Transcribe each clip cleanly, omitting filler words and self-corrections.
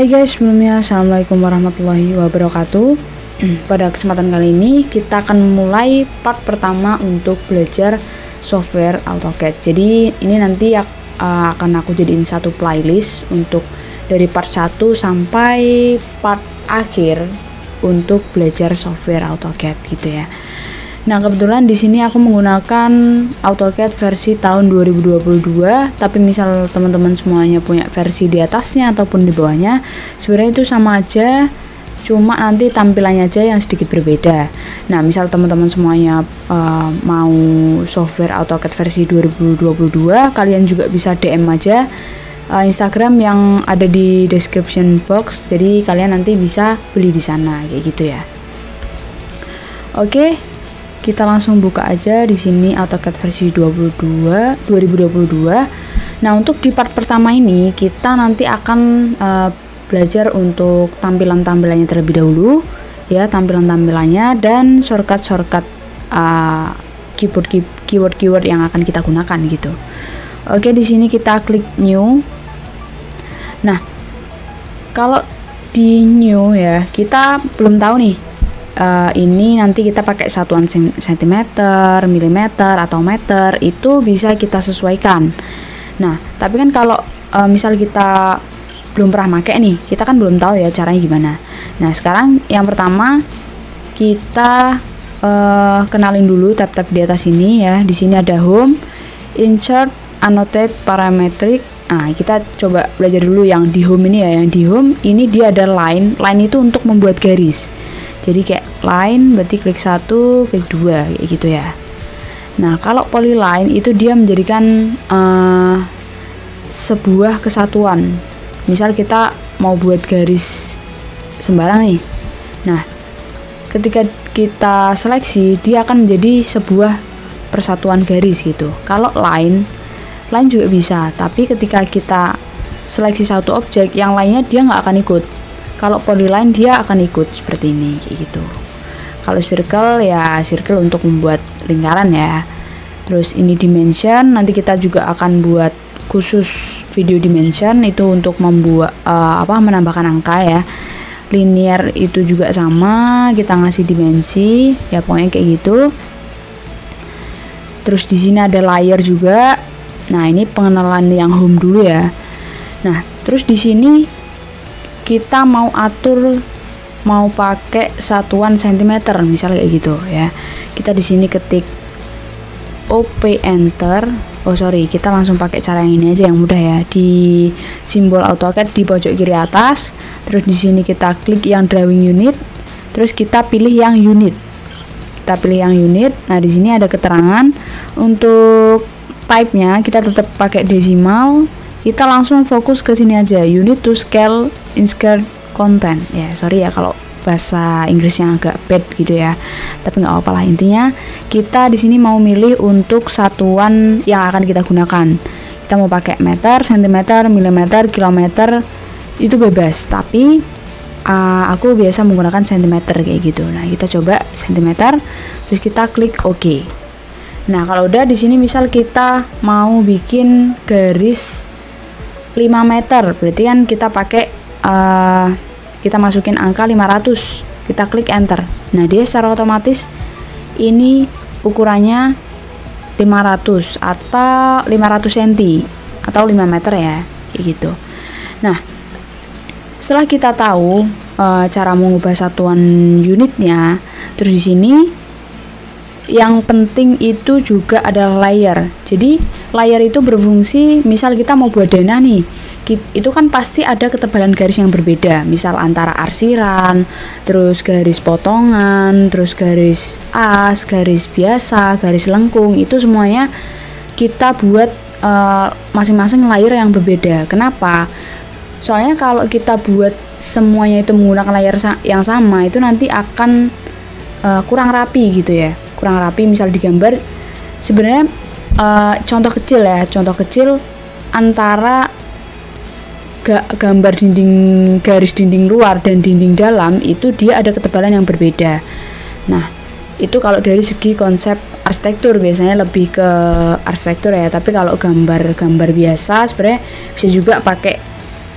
Hai guys, sebelumnya Assalamualaikum warahmatullahi wabarakatuh. Pada kesempatan kali ini kita akan mulai part pertama untuk belajar software AutoCAD. Jadi ini nanti akan aku jadiin satu playlist untuk dari part 1 sampai part akhir untuk belajar software AutoCAD gitu ya. Nah, kebetulan di sini aku menggunakan AutoCAD versi tahun 2022, tapi misal teman-teman semuanya punya versi di atasnya ataupun di bawahnya, sebenarnya itu sama aja, cuma nanti tampilannya aja yang sedikit berbeda. Nah, misal teman-teman semuanya mau software AutoCAD versi 2022, kalian juga bisa DM aja Instagram yang ada di description box, jadi kalian nanti bisa beli di sana kayak gitu ya. Oke, kita langsung buka aja di sini AutoCAD versi 2022. Nah, untuk di part pertama ini kita nanti akan belajar untuk tampilan-tampilannya terlebih dahulu ya, tampilan-tampilannya dan shortcut keyword yang akan kita gunakan gitu. Oke, di sini kita klik new. Nah, kalau di new ya, kita belum tahu nih ini nanti kita pakai satuan sentimeter, milimeter atau meter, itu bisa kita sesuaikan. Nah, tapi kan kalau misal kita belum pernah pakai nih, kita kan belum tahu ya caranya gimana. Nah, sekarang yang pertama kita kenalin dulu tab-tab di atas ini ya. Di sini ada home, insert, annotate, parametric. Nah, kita coba belajar dulu yang di home ini ya. Yang di home ini dia ada line. Line itu untuk membuat garis. Jadi kayak line berarti klik 1, klik 2 kayak gitu ya. Nah, kalau polyline itu dia menjadikan sebuah kesatuan. Misal kita mau buat garis sembarang nih. Nah, ketika kita seleksi dia akan menjadi sebuah persatuan garis gitu. Kalau line juga bisa, tapi ketika kita seleksi satu objek, yang lainnya dia nggak akan ikut. Kalau polyline dia akan ikut seperti ini kayak gitu. Kalau circle ya circle untuk membuat lingkaran ya. Terus ini dimension, nanti kita juga akan buat khusus video dimension itu untuk membuat menambahkan angka ya. Linear itu juga sama, kita ngasih dimensi ya, pokoknya kayak gitu. Terus di sini ada layer juga. Nah, ini pengenalan yang home dulu ya. Nah, terus di sini kita mau atur mau pakai satuan centimeter misalnya kayak gitu ya. Kita di sini ketik OP enter. Kita langsung pakai cara yang ini aja yang mudah ya. Di simbol AutoCAD di pojok kiri atas, terus di sini kita klik yang drawing unit, terus kita pilih yang unit. Kita pilih yang unit. Nah, di sini ada keterangan untuk type-nya kita tetap pakai desimal. Kita langsung fokus ke sini aja, unit to scale insert content ya. Sorry ya kalau bahasa Inggrisnya agak bad gitu ya, tapi nggak apa-apa lah. Intinya kita di sini mau milih untuk satuan yang akan kita gunakan. Kita mau pakai meter, sentimeter, milimeter, kilometer, itu bebas, tapi aku biasa menggunakan sentimeter kayak gitu. Nah, kita coba sentimeter, terus kita klik OK. Nah, kalau udah di sini misal kita mau bikin garis 5 meter, berarti kan kita pakai kita masukin angka 500, kita klik enter. Nah, dia secara otomatis ini ukurannya 500 atau 500 cm atau 5 meter ya, kayak gitu. Nah, setelah kita tahu cara mengubah satuan unitnya, terus di sini yang penting itu juga ada layer. Jadi layer itu berfungsi, misal kita mau buat denah nih, itu kan pasti ada ketebalan garis yang berbeda, misal antara arsiran, terus garis potongan, terus garis as, garis biasa, garis lengkung, itu semuanya kita buat masing-masing layer yang berbeda. Kenapa? Soalnya kalau kita buat semuanya itu menggunakan layer yang sama, itu nanti akan kurang rapi gitu ya. Kurang rapi. Misal di gambar sebenarnya contoh kecil antara gambar garis dinding luar dan dinding dalam itu dia ada ketebalan yang berbeda. Nah, itu kalau dari segi konsep arsitektur biasanya lebih ke arsitektur ya, tapi kalau gambar biasa sebenarnya bisa juga pakai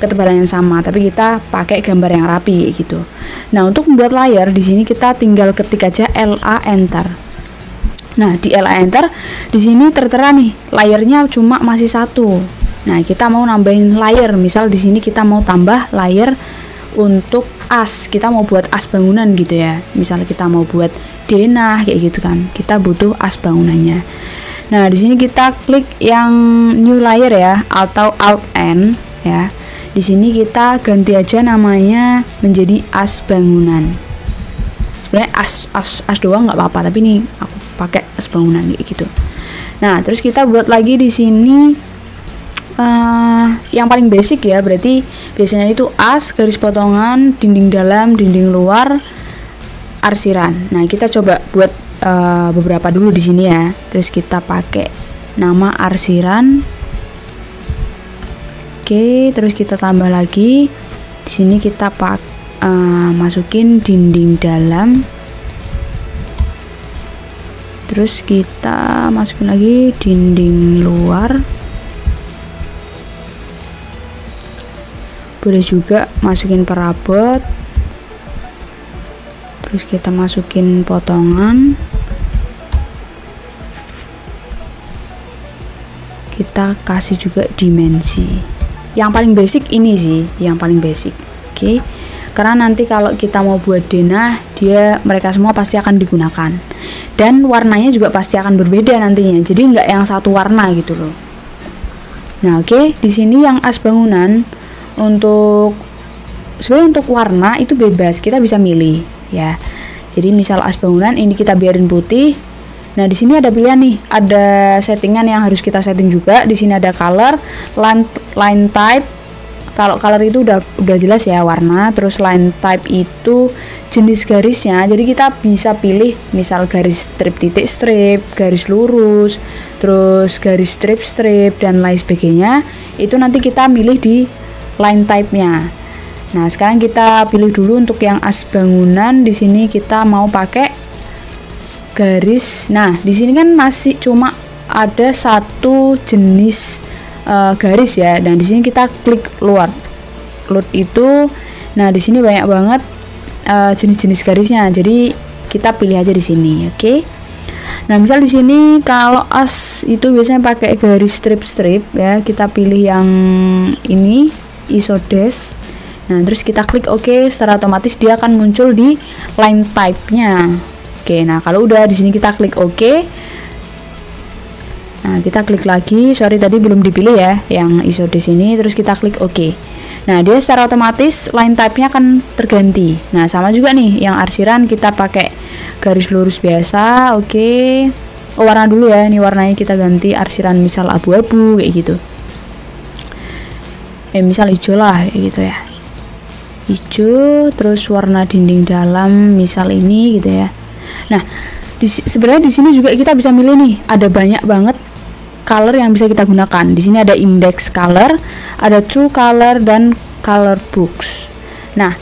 ketebalan yang sama, tapi kita pakai gambar yang rapi gitu. Nah, untuk membuat layer di sini kita tinggal ketik aja LA enter. Nah, di LA enter di sini tertera nih layernya cuma masih satu. Nah, kita mau nambahin layer, misal di sini kita mau tambah layer untuk as, kita mau buat as bangunan gitu ya. Misalnya kita mau buat denah kayak gitu kan, kita butuh as bangunannya. Nah, di sini kita klik yang new layer ya, atau Alt N ya. Di sini kita ganti aja namanya menjadi as bangunan. Sebenarnya as doang nggak apa-apa, tapi ini aku pakai as bangunan kayak gitu. Nah, terus kita buat lagi di sini yang paling basic ya, berarti biasanya itu as, garis potongan, dinding dalam, dinding luar, arsiran. Nah, kita coba buat beberapa dulu di sini ya. Terus kita pakai nama arsiran. Oke, terus kita tambah lagi. Di sini kita masukin dinding dalam. Terus kita masukin lagi dinding luar. Boleh juga masukin perabot. Terus kita masukin potongan. Kita kasih juga dimensi. Yang paling basic ini sih, yang paling basic. Oke. Karena nanti kalau kita mau buat denah, mereka semua pasti akan digunakan. Dan warnanya juga pasti akan berbeda nantinya. Jadi nggak yang satu warna gitu loh. Nah, oke, di sini yang as bangunan sebenarnya untuk warna itu bebas, kita bisa milih ya. Jadi misal as bangunan ini kita biarin putih. Nah, di sini ada pilihan nih, ada settingan yang harus kita setting juga. Di sini ada color, line type. Kalau color itu udah jelas ya warna. Terus line type itu jenis garisnya. Jadi kita bisa pilih misal garis strip titik strip, garis lurus, terus garis strip dan lain sebagainya. Itu nanti kita milih di line type-nya. Nah, sekarang kita pilih dulu untuk yang as bangunan. Di sini kita mau pakai garis. Nah, di sini kan masih cuma ada satu jenis garis ya. Dan di sini kita klik load itu. Nah, di sini banyak banget jenis-jenis garisnya. Jadi kita pilih aja di sini, oke? Nah, misal di sini kalau as itu biasanya pakai garis strip ya. Kita pilih yang ini, ISO dash. Nah, terus kita klik OK, secara otomatis dia akan muncul di line type-nya. Oke, nah kalau udah di sini kita klik OK. Nah, kita klik lagi. Sorry tadi belum dipilih ya yang ISO di sini. Terus kita klik OK. Nah, dia secara otomatis line type-nya akan terganti. Nah, sama juga nih yang arsiran kita pakai garis lurus biasa. Oke. Oh, warna dulu ya. Ini warnanya kita ganti arsiran misal abu-abu kayak gitu. Misal hijau lah kayak gitu ya. Hijau, terus warna dinding dalam misal ini gitu ya. Nah, sebenarnya di sini juga kita bisa milih nih, ada banyak banget color yang bisa kita gunakan. Di sini ada index color, ada true color dan color books. Nah,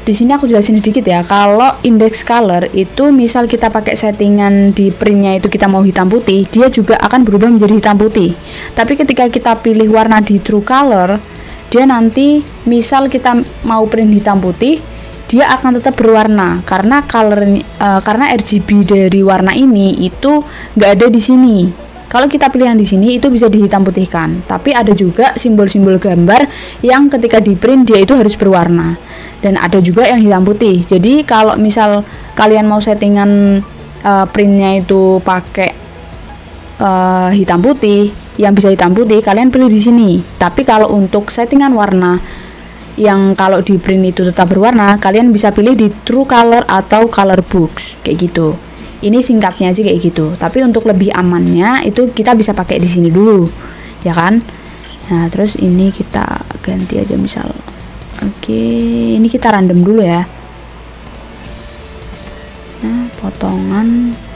di sini aku jelasin sedikit ya. Kalau index color itu misal kita pakai settingan di printnya itu kita mau hitam putih, dia juga akan berubah menjadi hitam putih. Tapi ketika kita pilih warna di true color, dia nanti misal kita mau print hitam putih, dia akan tetap berwarna karena karena RGB dari warna ini itu nggak ada di sini. Kalau kita pilih yang di sini itu bisa dihitam putihkan, tapi ada juga simbol-simbol gambar yang ketika di print dia itu harus berwarna, dan ada juga yang hitam putih. Jadi kalau misal kalian mau settingan printnya itu pakai hitam putih, yang bisa hitam putih kalian pilih di sini. Tapi kalau untuk settingan warna yang kalau di print itu tetap berwarna, kalian bisa pilih di true color atau color books kayak gitu. Ini singkatnya aja kayak gitu. Tapi untuk lebih amannya itu kita bisa pakai di sini dulu, ya kan? Nah, terus ini kita ganti aja misal. Oke, ini kita random dulu ya. Nah, potongan.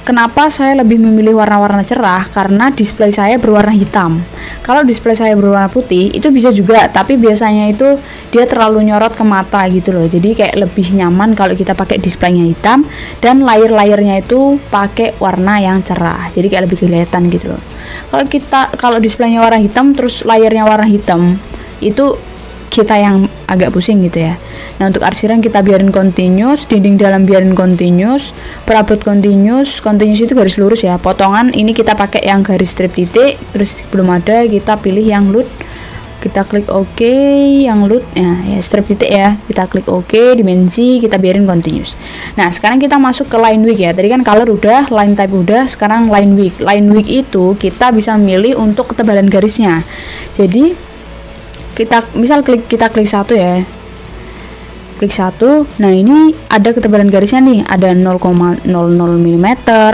Kenapa saya lebih memilih warna-warna cerah? Karena display saya berwarna hitam. Kalau display saya berwarna putih, itu bisa juga, tapi biasanya itu dia terlalu nyorot ke mata gitu loh. Jadi kayak lebih nyaman kalau kita pakai displaynya hitam dan layer-layernya itu pakai warna yang cerah. Jadi kayak lebih kelihatan gitu loh. Kalau displaynya warna hitam terus layernya warna hitam, itu kita yang agak pusing gitu ya. Nah, untuk arsiran kita biarin continuous, dinding dalam biarin continuous, perabot continuous itu garis lurus ya. Potongan ini kita pakai yang garis strip titik, terus belum ada kita pilih yang LUT. Kita klik OK, yang LUT ya strip titik ya. Kita klik OK, dimensi kita biarin continuous. Nah, sekarang kita masuk ke line width ya. Tadi kan color udah, line type udah, sekarang line width. Line width itu kita bisa milih untuk ketebalan garisnya. Jadi kita klik satu ya, klik satu. Nah, ini ada ketebalan garisnya nih, ada 0,00 mm,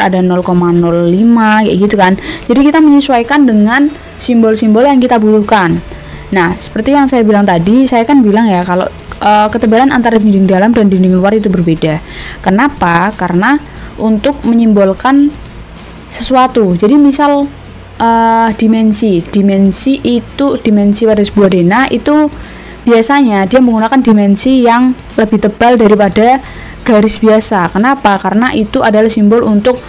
ada 0,05 kayak gitu kan. Jadi kita menyesuaikan dengan simbol-simbol yang kita butuhkan. Nah, seperti yang saya bilang tadi, saya kan bilang ya kalau ketebalan antara dinding dalam dan dinding luar itu berbeda. Kenapa? Karena untuk menyimbolkan sesuatu. Jadi misal dimensi pada sebuah denah itu biasanya dia menggunakan dimensi yang lebih tebal daripada garis biasa. Kenapa? Karena itu adalah simbol untuk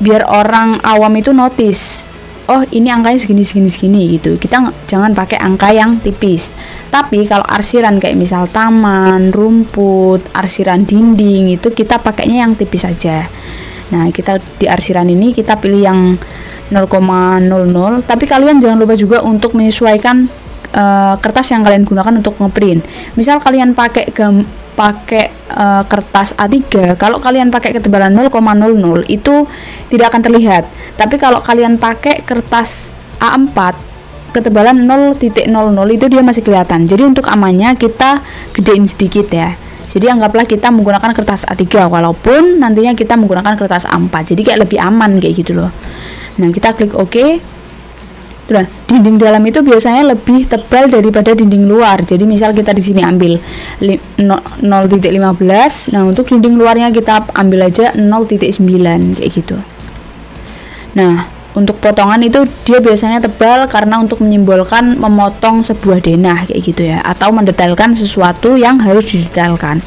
biar orang awam itu notice, oh ini angkanya segini gitu. Kita jangan pakai angka yang tipis. Tapi kalau arsiran kayak misal taman, rumput, arsiran dinding itu kita pakainya yang tipis saja. Nah, kita di arsiran ini kita pilih yang 0,00, tapi kalian jangan lupa juga untuk menyesuaikan kertas yang kalian gunakan untuk ngeprint. Misal kalian pakai kertas A3, kalau kalian pakai ketebalan 0,00 itu tidak akan terlihat. Tapi kalau kalian pakai kertas A4 ketebalan 0,00 itu dia masih kelihatan. Jadi untuk amannya kita gedein sedikit ya. Jadi anggaplah kita menggunakan kertas A3 walaupun nantinya kita menggunakan kertas A4. Jadi kayak lebih aman kayak gitu loh. Nah, kita klik OK. Nah, dinding dalam itu biasanya lebih tebal daripada dinding luar. Jadi misal kita di sini ambil 0,15. Nah, untuk dinding luarnya kita ambil aja 0,9 kayak gitu. Nah, untuk potongan itu dia biasanya tebal karena untuk menyimbolkan memotong sebuah denah kayak gitu ya, atau mendetailkan sesuatu yang harus didetailkan.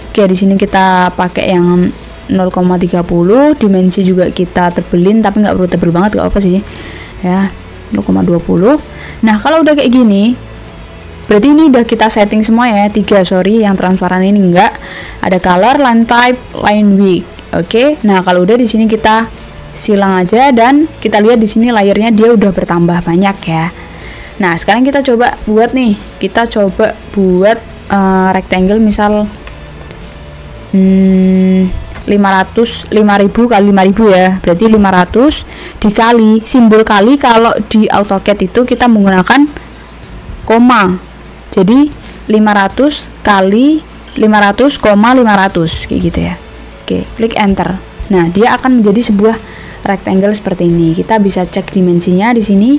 Oke, di sini kita pakai yang 0,30, dimensi juga kita tebelin tapi nggak perlu tebel banget, nggak apa sih ya, 0,20. Nah, kalau udah kayak gini berarti ini udah kita setting semua ya, 3 yang transparan ini enggak, ada color, line type, line width. Oke, nah kalau udah di sini kita silang aja dan kita lihat di sini layernya dia udah bertambah banyak ya. Nah, sekarang kita coba buat rectangle misal 5000 kali 5000 ya, berarti 500 dikali simbol kali. Kalau di AutoCAD itu kita menggunakan koma, jadi 500 kali 500, 500 kayak gitu ya. Oke, klik enter. Nah, dia akan menjadi sebuah rectangle seperti ini. Kita bisa cek dimensinya di sini.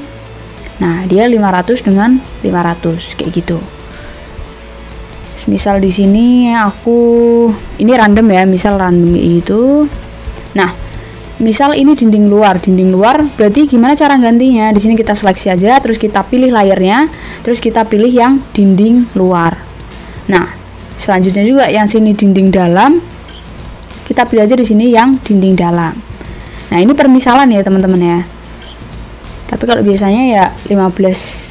Nah, dia 500 dengan 500 kayak gitu. Misal di sini ini random ya, misal random itu. Nah, misal ini dinding luar berarti gimana cara gantinya? Di sini kita seleksi aja, terus kita pilih layernya, terus kita pilih yang dinding luar. Nah, selanjutnya juga yang sini dinding dalam, kita pilih aja di sini yang dinding dalam. Nah, ini permisalan ya teman-teman ya. Tapi kalau biasanya ya 15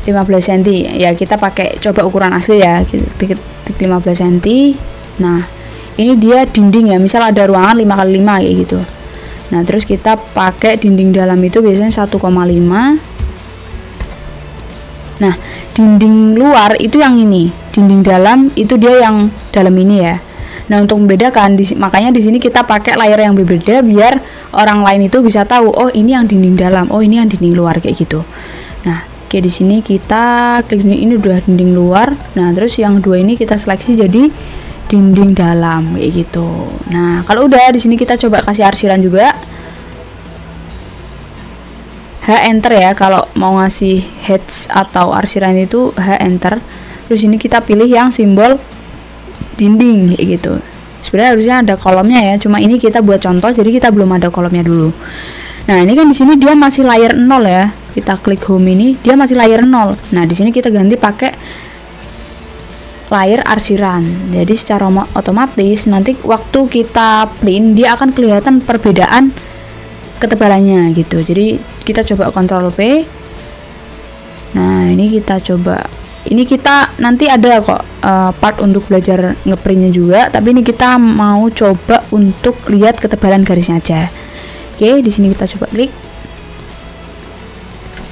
cm ya, kita pakai coba ukuran asli ya, klik 15 cm. Nah, ini dia dinding ya, misal ada ruangan 5x5 kayak gitu. Nah, terus kita pakai dinding dalam itu biasanya 1,5. Nah, dinding luar itu yang ini, dinding dalam itu dia yang dalam ini ya. Nah, untuk membedakan makanya di sini kita pakai layer yang berbeda biar orang lain itu bisa tahu, oh ini yang dinding dalam, oh ini yang dinding luar kayak gitu. Nah, oke, di sini kita klik ini udah dinding luar. Nah, terus yang dua ini kita seleksi jadi dinding dalam kayak gitu. Nah, kalau udah di sini kita coba kasih arsiran juga. H enter ya, kalau mau ngasih heads atau arsiran itu H enter. Terus ini kita pilih yang simbol dinding kayak gitu. Sebenarnya harusnya ada kolomnya ya, cuma ini kita buat contoh jadi kita belum ada kolomnya dulu. Nah, ini kan di sini dia masih layer 0 ya. Kita klik home ini, dia masih layer 0. Nah, di sini kita ganti pakai layer arsiran. Jadi secara otomatis nanti waktu kita print dia akan kelihatan perbedaan ketebalannya gitu. Jadi kita coba Ctrl P. Nah, ini kita coba. Ini kita nanti ada kok part untuk belajar ngeprintnya juga, tapi ini kita mau coba untuk lihat ketebalan garisnya aja. Oke, di sini kita coba klik.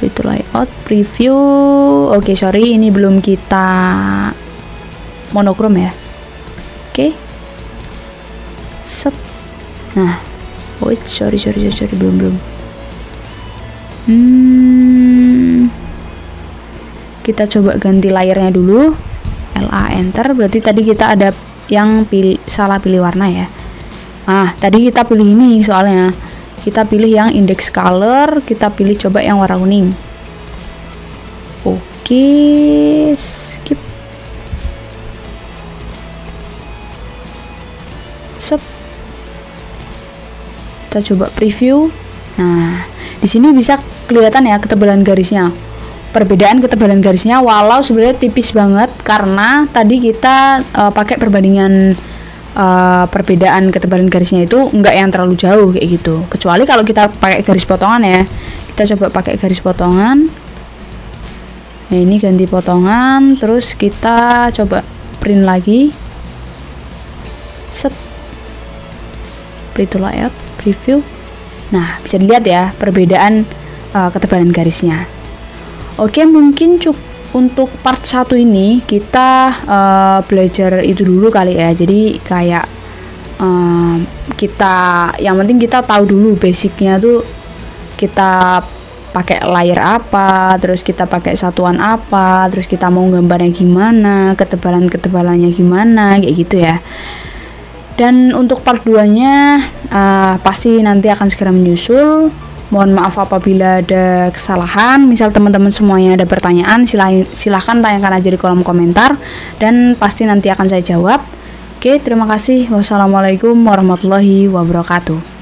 Itu layout, preview. Oke, sorry, ini belum kita monokrom ya. Oke. Set. Nah, sorry, belum. Kita coba ganti layernya dulu. LA enter, berarti tadi kita ada yang salah pilih warna ya. Nah, tadi kita pilih ini soalnya. Kita pilih yang index color, kita pilih coba yang warna kuning. Oke, skip. Set. Kita coba preview. Nah, di sini bisa kelihatan ya ketebalan garisnya. Perbedaan ketebalan garisnya walau sebenarnya tipis banget karena tadi kita pakai perbandingan perbedaan ketebalan garisnya itu enggak yang terlalu jauh kayak gitu. Kecuali kalau kita pakai garis potongan ya. Kita coba pakai garis potongan. Nah, ini ganti potongan, terus kita coba print lagi. Set. Itu layout, preview. Nah, bisa dilihat ya perbedaan ketebalan garisnya. Oke, mungkin untuk part 1 ini kita belajar itu dulu kali ya. Jadi kayak yang penting kita tahu dulu basicnya tuh kita pakai layer apa, terus kita pakai satuan apa, terus kita mau gambarnya gimana, ketebalannya gimana, kayak gitu ya. Dan untuk part 2-nya pasti nanti akan segera menyusul. Mohon maaf apabila ada kesalahan. Misal teman-teman semuanya ada pertanyaan, silahkan tanyakan aja di kolom komentar dan pasti nanti akan saya jawab. Oke, terima kasih. Wassalamualaikum warahmatullahi wabarakatuh.